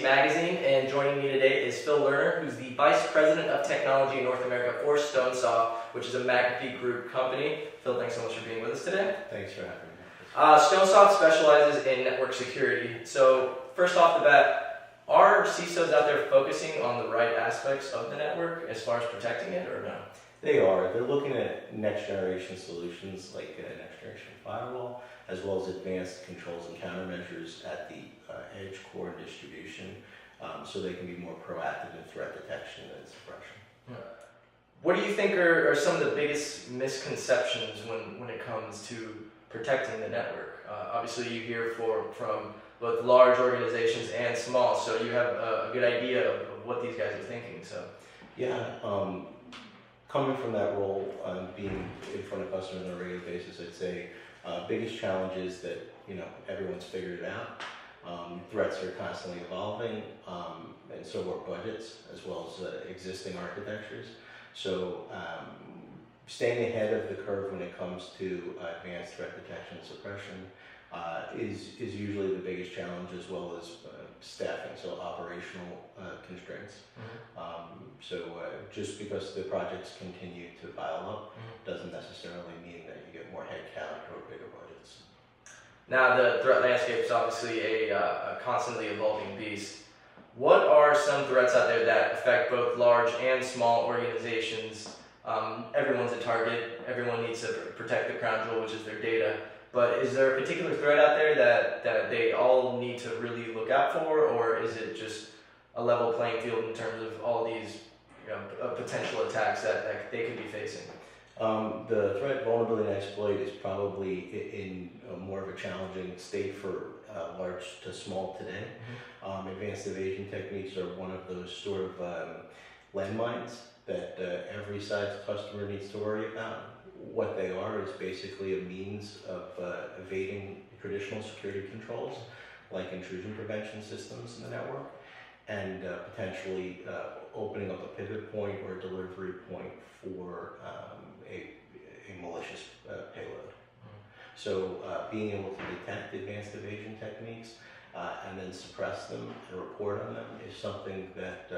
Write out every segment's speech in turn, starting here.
Magazine, and joining me today is Phil Lerner, who's the Vice President of Technology in North America for Stonesoft, which is a McAfee Group company. Phil, thanks so much for being with us today. Thanks for having me. Stonesoft specializes in network security. So first off the bat, are CISOs out there focusing on the right aspects of the network as far as protecting it, or no? They are. They're looking at next generation solutions like next generation firewall, as well as advanced controls and countermeasures at the edge, core, and distribution, so they can be more proactive in threat detection and suppression. What do you think are some of the biggest misconceptions when it comes to protecting the network? Obviously, you hear from both large organizations and small, so you have a good idea of what these guys are thinking. So, yeah, coming from that role, being in front of customers on a regular basis, I'd say biggest challenge is that everyone's figured it out. Threats are constantly evolving, and so are budgets as well as existing architectures. So staying ahead of the curve when it comes to advanced threat detection and suppression is usually the biggest challenge, as well as staffing, so operational constraints. So just because the projects continue to pile up doesn't necessarily mean that you get more headcount or bigger budgets. Now, the threat landscape is obviously a constantly evolving beast. What are some threats out there that affect both large and small organizations? Everyone's a target. Everyone needs to protect the crown jewel, which is their data. But is there a particular threat out there that they all need to really look out for, or is it just a level playing field in terms of all these potential attacks that they could be facing? The threat, vulnerability, and exploit is probably in more of a challenging state for large to small today. Advanced evasion techniques are one of those sort of landmines that every size customer needs to worry about. What they are is basically a means of evading traditional security controls, like intrusion prevention systems in the network, and potentially opening up a pivot point or a delivery point for a malicious payload. So being able to detect advanced evasion techniques and then suppress them and report on them is something that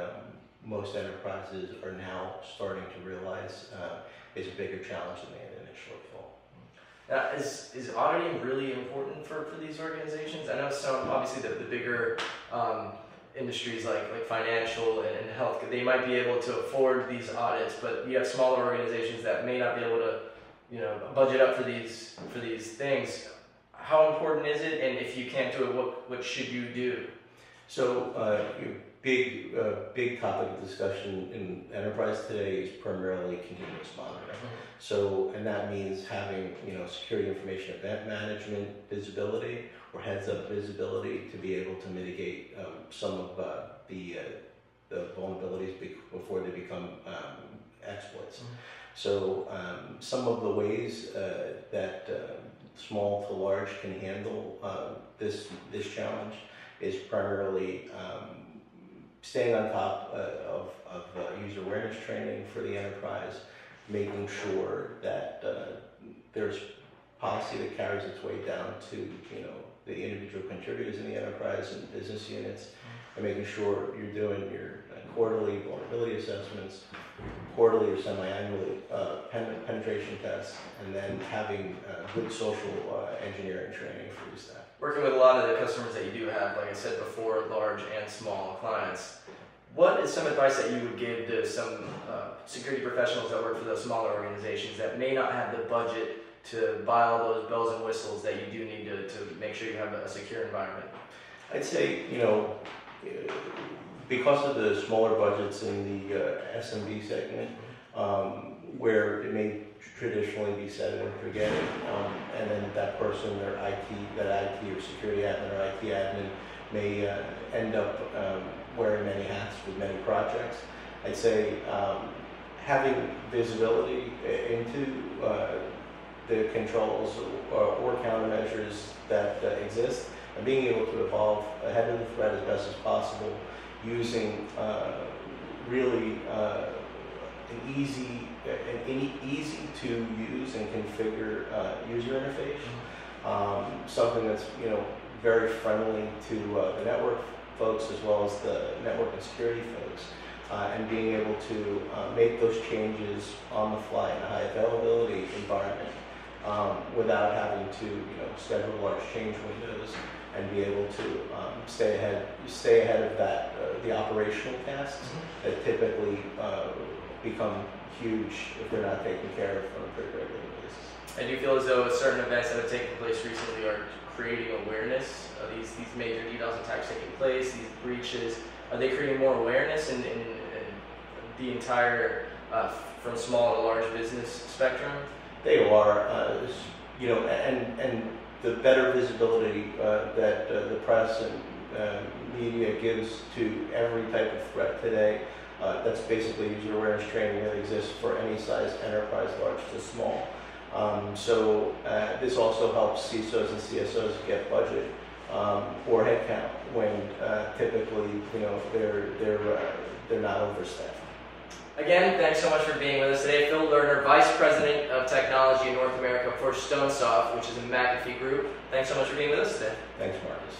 most enterprises are now starting to realize is a bigger challenge than they had initially thought. Is auditing really important for these organizations? I know some, obviously the bigger industries like financial and health, they might be able to afford these audits, but you have smaller organizations that may not be able to budget up for these things. How important is it, and if you can't do it, what should you do? So big topic of discussion in enterprise today is primarily continuous monitoring. So, and that means having security information event management visibility or heads up visibility to be able to mitigate some of the vulnerabilities before they become exploits. So some of the ways that small to large can handle this challenge is primarily staying on top of user awareness training for the enterprise, making sure that there's policy that carries its way down to the individual contributors in the enterprise and business units, and making sure you're doing your quarterly vulnerability assessments, quarterly or semi-annually penetration tests, and then having good social engineering training for your staff. Working with a lot of the customers that you do have, like I said before, large and small clients, what is some advice that you would give to some security professionals that work for those smaller organizations that may not have the budget to buy all those bells and whistles that you do need to make sure you have a secure environment? I'd say, because of the smaller budgets in the SMB segment, where it may traditionally be set it and forget it, and then that person, that IT or security admin or IT admin may end up wearing many hats with many projects. I'd say having visibility into the controls or countermeasures that exist, and being able to evolve ahead of the threat as best as possible, using really an easy to use and configure user interface, something that's very friendly to the network folks as well as the network and security folks, and being able to make those changes on the fly in a high availability environment without having to schedule large change windows and be able to stay ahead of that the operational tasks that typically become huge if they're not taken care of on a pretty regular basis. And do you feel as though certain events that have taken place recently are creating awareness of these major DDoS attacks taking place, these breaches? Are they creating more awareness in the entire from small to large business spectrum? They are, and the better visibility that the press and media gives to every type of threat today. That's basically user awareness training that exists for any size enterprise, large to small. So this also helps CISOs and CSOs get budget or headcount when typically they're not overstaffed. Again, thanks so much for being with us today. Phil Lerner, Vice President of Technology in North America for Stonesoft, which is a McAfee group. Thanks so much for being with us today. Thanks, Marcus.